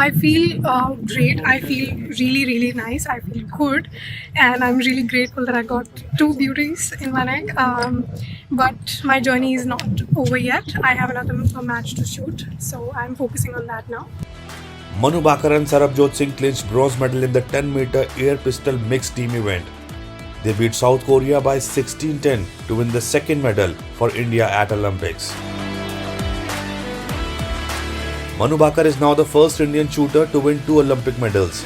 I feel great. I feel really, really nice. I feel good, and I'm really grateful that I got two beauties in my neck. But my journey is not over yet. I have another match to shoot, so I'm focusing on that now. Manu Bhaker and Sarabjot Singh clinched bronze medal in the 10-meter air pistol mixed team event. They beat South Korea by 16-10 to win the second medal for India at Olympics. Manu Bhaker is now the first Indian shooter to win 2 Olympic medals.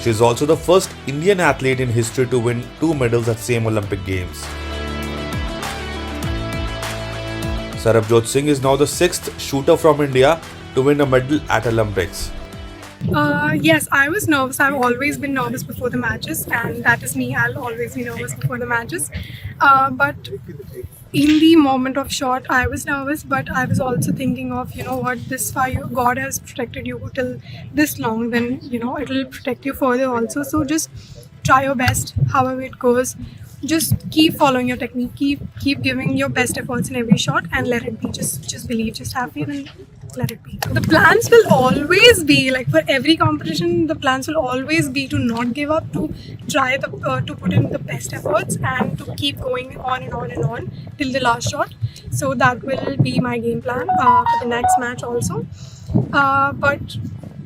She is also the first Indian athlete in history to win 2 medals at same Olympic Games. Sarabjot Singh is now the 6th shooter from India to win a medal at Olympics. Yes, I was nervous. I've always been nervous before the matches, and that is me. I'll always be nervous before the matches. But in the moment of shot, I was nervous, but I was also thinking of, this far God has protected you till this long, then, it'll protect you further also. So just try your best, however it goes. Just keep following your technique, keep giving your best efforts in every shot, and let it be. Just believe, just have faith, and let it be. The plans will always be, like for every competition, the plans will always be to not give up, to try to put in the best efforts, and to keep going on and on and on till the last shot. So that will be my game plan for the next match also. But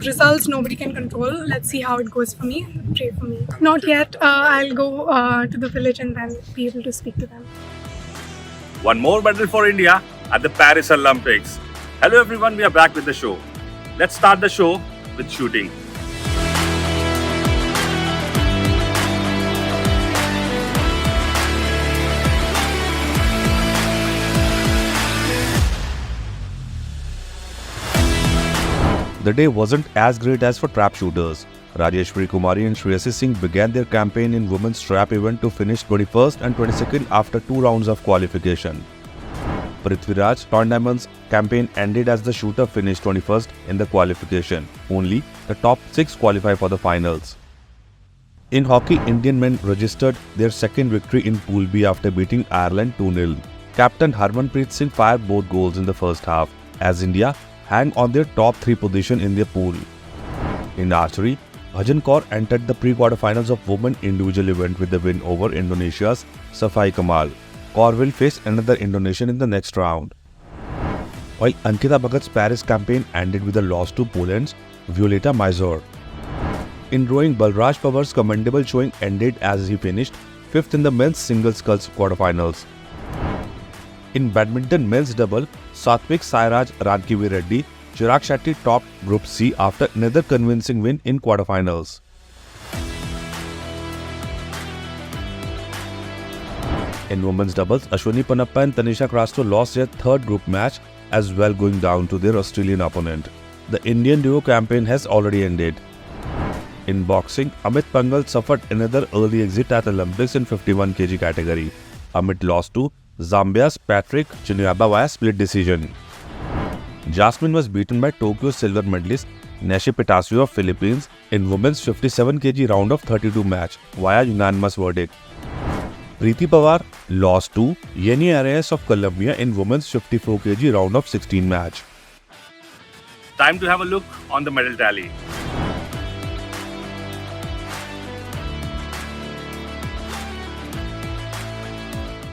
results nobody can control. Let's see how it goes for me. Pray for me. Not yet. I'll go to the village and then be able to speak to them. One more medal for India at the Paris Olympics. Hello everyone, we are back with the show. Let's start the show with shooting. The day wasn't as great as for trap shooters. Rajeshwari Kumari and Shreyasi Singh began their campaign in women's trap event to finish 21st and 22nd after 2 rounds of qualification. Prithviraj Tournament's campaign ended as the shooter finished 21st in the qualification. Only the top 6 qualify for the finals. In hockey, Indian men registered their second victory in Pool B after beating Ireland 2-0. Captain Harmanpreet Singh fired both goals in the first half as India hang on their top 3 position in their pool. In archery, Bhajan Kaur entered the pre-quarterfinals of women individual event with the win over Indonesia's Safai Kamal. Kaur will face another Indonesian in the next round. While Ankita Bhagat's Paris campaign ended with a loss to Poland's Violeta Mazur. In rowing, Balraj Pawar's commendable showing ended as he finished 5th in the men's singles sculls quarterfinals. In badminton men's double, Satvik Sairaj Rankivi Reddy, Chirag Shetty topped Group C after another convincing win in quarterfinals. In women's doubles, Ashwini Ponnappa and Tanisha Crasto lost their third group match as well, going down to their Australian opponent. The Indian duo campaign has already ended. In boxing, Amit Pangal suffered another early exit at Olympics in 51 kg category. Amit lost to Zambia's Patrick Chinyaba via split decision. Jasmine was beaten by Tokyo silver medalist Neshi Petasio of Philippines in women's 57 kg round of 32 match via unanimous verdict. Preeti Pawar lost to Yeni Arias of Colombia in women's 54 kg round of 16 match. Time to have a look on the medal tally.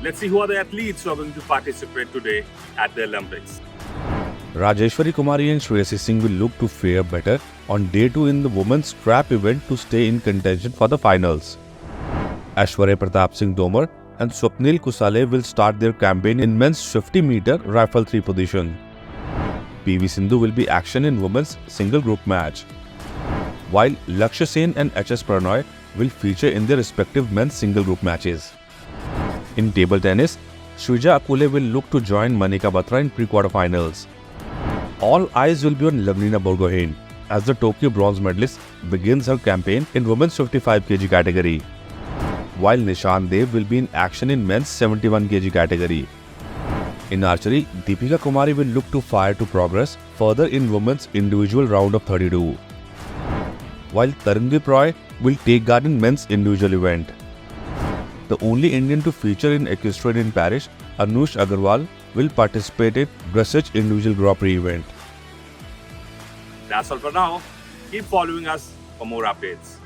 Let's see who are the athletes who are going to participate today at the Olympics. Rajeshwari Kumari and Shreyasi Singh will look to fare better on day 2 in the women's trap event to stay in contention for the finals. Aishwarya Pratap Singh Tomar and Swapnil Kusale will start their campaign in men's 50-meter rifle 3 position. PV Sindhu will be action in women's single group match, while Lakshya Sen and HS Pranoy will feature in their respective men's single group matches. In table tennis, Shrija Akule will look to join Manika Batra in pre-quarterfinals. All eyes will be on Lavlina Borgohain as the Tokyo bronze medalist begins her campaign in women's 55 kg category, while Nishan Dev will be in action in men's 71 kg category. In archery, Deepika Kumari will look to fire to progress further in women's individual round of 32, while Tarandeep Roy will take guard in men's individual event. The only Indian to feature in equestrian in Paris, Anush Agarwal, will participate in dressage individual Grand Prix event. That's all for now. Keep following us for more updates.